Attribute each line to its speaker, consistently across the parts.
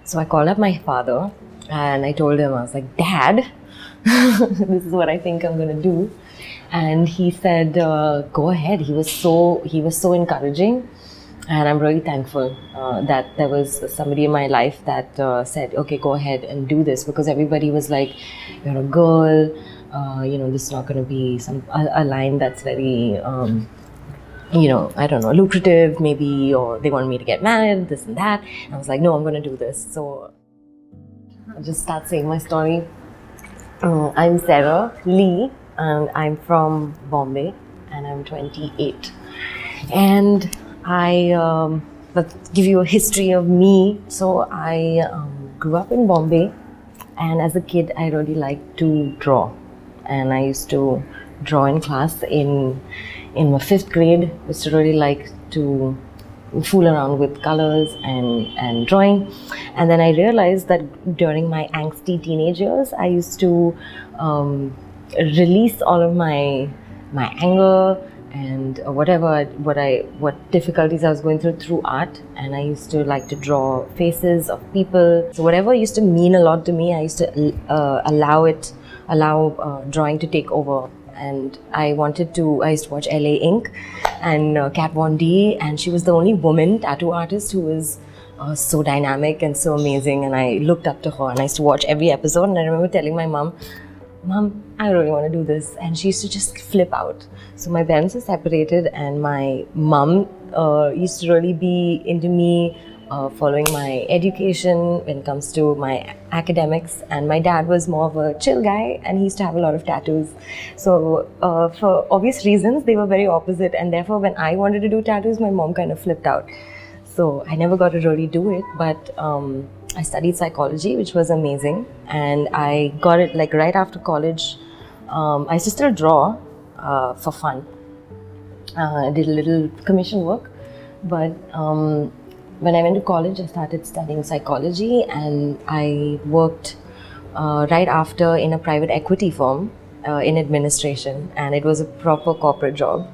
Speaker 1: So I called up my father and I told him, I was like, Dad, this is what I think I'm going to do. And he said, go ahead. He was so encouraging. And I'm really thankful that there was somebody in my life that said, okay, go ahead and do this, because everybody was like, you're a girl, this is not going to be a line that's very, I don't know, lucrative maybe, or they want me to get married, this and that. And I was like, no, I'm going to do this. So I'll just start saying my story. I'm Sara Lee, and I'm from Bombay, and I'm 28. And let's give you a history of me. So I grew up in Bombay, and as a kid, I really liked to draw. And I used to draw in class in my 5th grade. I used to really like to fool around with colors and drawing. And then I realized that during my angsty teenage years, I used to release all of my anger and what difficulties I was going through art. And I used to like to draw faces of people. So whatever used to mean a lot to me, I used to allow drawing to take over. And I used to watch LA Inc. and Kat Von D, and she was the only woman tattoo artist who was so dynamic and so amazing, and I looked up to her, and I used to watch every episode. And I remember telling my mom, I really want to do this, and she used to just flip out. So my parents are separated, and my mom used to really be into me following my education when it comes to my academics, and my dad was more of a chill guy, and he used to have a lot of tattoos. So for obvious reasons, they were very opposite, and therefore when I wanted to do tattoos, my mom kind of flipped out. So I never got to really do it, but I studied psychology, which was amazing, and I got it like right after college. I used to still draw for fun. I did a little commission work, but when I went to college, I started studying psychology, and I worked right after in a private equity firm in administration, and it was a proper corporate job,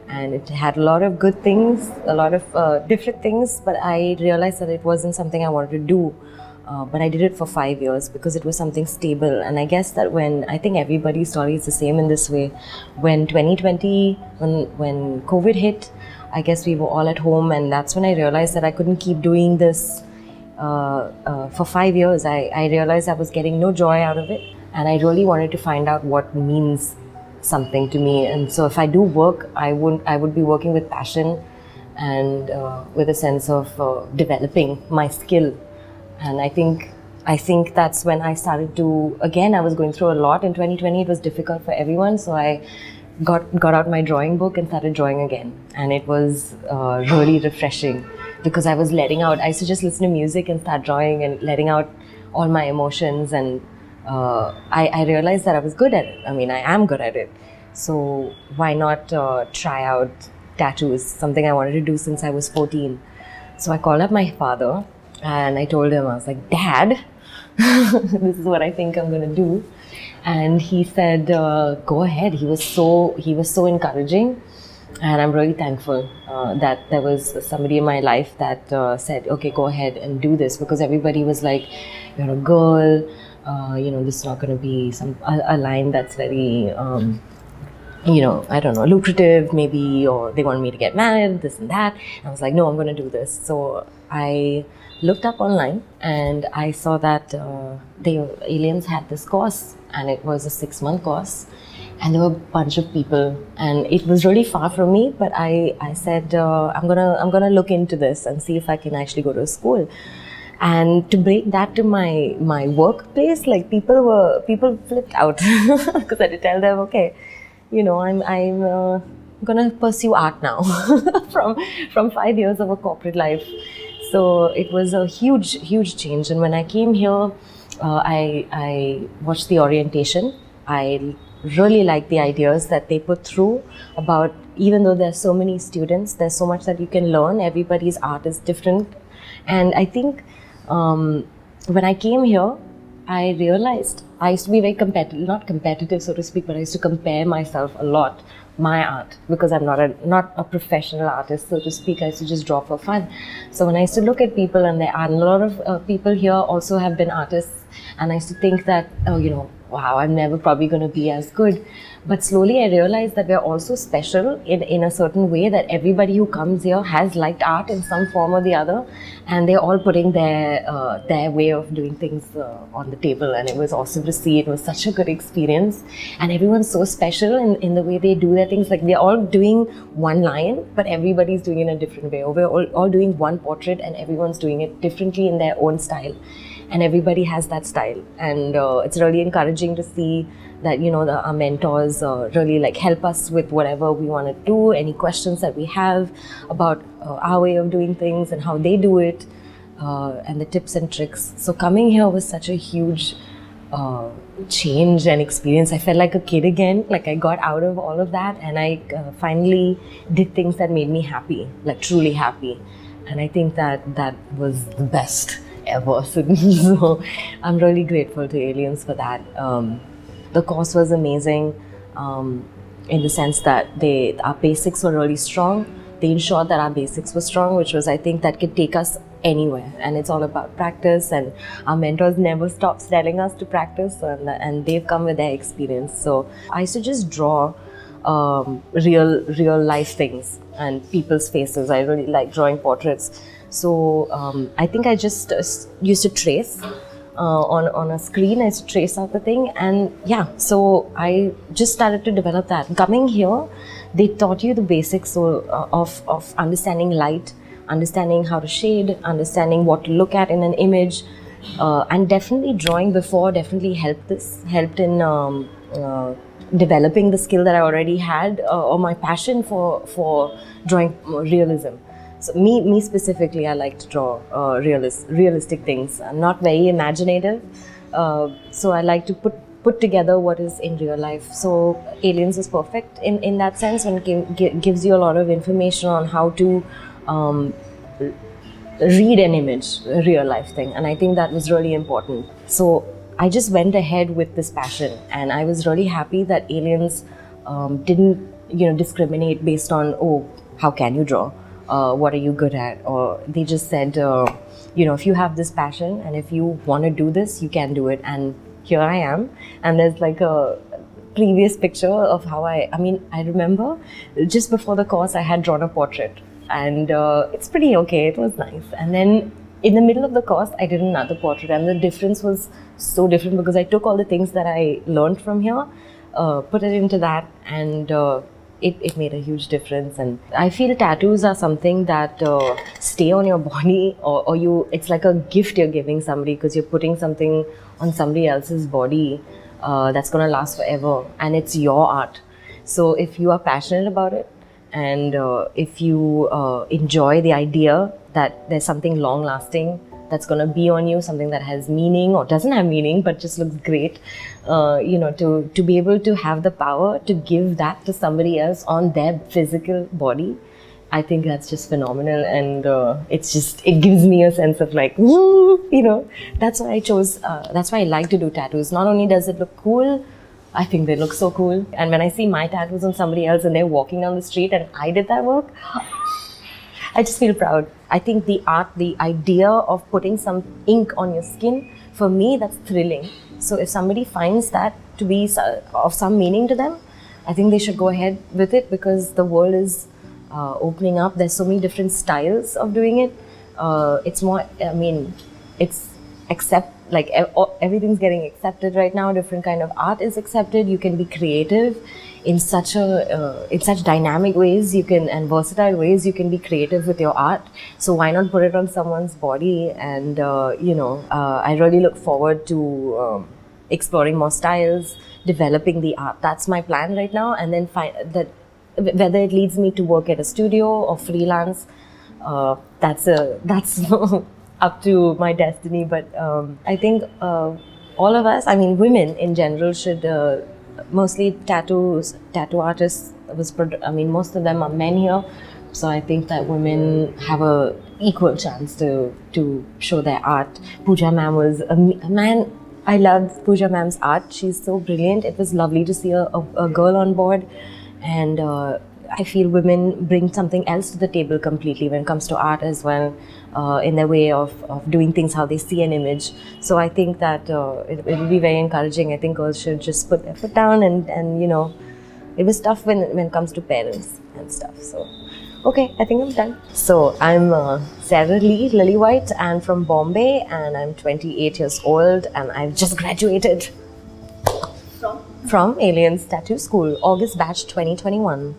Speaker 1: and it had a lot of good things, a lot of different things, but I realized that it wasn't something I wanted to do. But I did it for 5 years because it was something stable. And I guess that I think everybody's story is the same in this way. When 2020, when COVID hit, I guess we were all at home, and that's when I realized that I couldn't keep doing this for 5 years. I realized I was getting no joy out of it, and I really wanted to find out what means something to me. And so if I do work, I would be working with passion and with a sense of developing my skill. And I think that's when I started to, again, I was going through a lot in 2020. It was difficult for everyone, so I got out my drawing book and started drawing again. And it was really refreshing because I was letting out. I used to just listen to music and start drawing and letting out all my emotions. And I realized that I was good at it. I mean, I am good at it. So why not try out tattoos, something I wanted to do since I was 14. So I called up my father and I told him, I was like, Dad, this is what I think I'm going to do. And he said, go ahead. He was so encouraging. And I'm really thankful that there was somebody in my life that said, okay, go ahead and do this, because everybody was like, you're a girl, this is not going to be a line that's very, I don't know, lucrative maybe, or they want me to get married, this and that. And I was like, no, I'm going to do this. So I looked up online and I saw that the aliens had this course, and it was a 6-month course, and there were a bunch of people, and it was really far from me, but I said I'm gonna look into this and see if I can actually go to a school. And to break that to my workplace, like people flipped out because I had to tell them, okay, I'm gonna pursue art now from 5 years of a corporate life. So it was a huge change. And when I came here, I watched the orientation. I really liked the ideas that they put through about, even though there's so many students, there's so much that you can learn. Everybody's art is different. And I think when I came here, I realized I used to be very competitive, not competitive so to speak, but I used to compare myself a lot my art, because I'm not a professional artist, so to speak. I used to just draw for fun. So when I used to look at people and their art, and a lot of people here also have been artists, and I used to think that, oh, wow, I'm never probably going to be as good. But slowly I realized that we're also special in a certain way, that everybody who comes here has liked art in some form or the other, and they're all putting their way of doing things on the table. And it was awesome to see. It was such a good experience, and everyone's so special in the way they do their things. Like, we're all doing one line, but everybody's doing it in a different way. Or we're all doing one portrait, and everyone's doing it differently in their own style. And everybody has that style, and it's really encouraging to see that our mentors really like help us with whatever we want to do, any questions that we have about our way of doing things and how they do it, and the tips and tricks. So coming here was such a huge change and experience. I felt like a kid again. Like, I got out of all of that, and I finally did things that made me happy, like truly happy. And I think that was the best ever. So I'm really grateful to Aliens for that. The course was amazing, in the sense that our basics were really strong. They ensured that our basics were strong, which was, I think, that could take us anywhere. And it's all about practice, and our mentors never stopped telling us to practice, and they've come with their experience. So I used to just draw real life things and people's faces. I really like drawing portraits. So I think I just used to trace on a screen. I used to trace out the thing, and so I just started to develop that. Coming here, they taught you the basics of understanding light, understanding how to shade, understanding what to look at in an image, and definitely drawing before definitely helped in developing the skill that I already had, or my passion for drawing realism. So me specifically, I like to draw realistic things. I'm not very imaginative, so I like to put together what is in real life. So Aliens is perfect in that sense, when it gives you a lot of information on how to read an image, a real life thing, and I think that was really important. So I just went ahead with this passion, and I was really happy that Aliens didn't discriminate based on, oh, how can you draw? What are you good at? Or they just said, if you have this passion and if you want to do this, you can do it. And here I am. And there's like a previous picture of how I remember just before the course, I had drawn a portrait, and it's pretty okay. It was nice. And then in the middle of the course, I did another portrait, and the difference was so different because I took all the things that I learned from here, put it into that, and it made a huge difference. And I feel tattoos are something that stay on your body, or it's like a gift you're giving somebody, because you're putting something on somebody else's body that's going to last forever, and it's your art. So if you are passionate about it, and if you enjoy the idea that there's something long lasting that's going to be on you, something that has meaning or doesn't have meaning but just looks great, to be able to have the power to give that to somebody else on their physical body, I think that's just phenomenal. And it gives me a sense of like, woo, that's why I chose, that's why I like to do tattoos. Not only does it look cool, I think they look so cool. And when I see my tattoos on somebody else and they're walking down the street and I did that work, I just feel proud. I think the art, the idea of putting some ink on your skin, for me, that's thrilling. So if somebody finds that to be of some meaning to them, I think they should go ahead with it, because the world is opening up. There's so many different styles of doing it. It's more, everything's getting accepted right now. Different kind of art is accepted. You can be creative in such dynamic ways, and versatile ways. You can be creative with your art. So why not put it on someone's body? And I really look forward to exploring more styles, developing the art. That's my plan right now. And then whether it leads me to work at a studio or freelance, that's up to my destiny. But I think all of us, women in general, should mostly tattoo artists. Most of them are men here, so I think that women have a equal chance to show their art. Pooja ma'am was a man. I loved Pooja ma'am's art. She's so brilliant. It was lovely to see a girl on board, and I feel women bring something else to the table completely when it comes to art as well, in their way of doing things, how they see an image. So I think that it will be very encouraging. I think girls should just put their foot down, and it was tough when it comes to parents and stuff. So okay, I think I'm done. So I'm Sara Lee, Lily White, and from Bombay, and I'm 28 years old, and I've just graduated from Aliens Tattoo School, August batch 2021.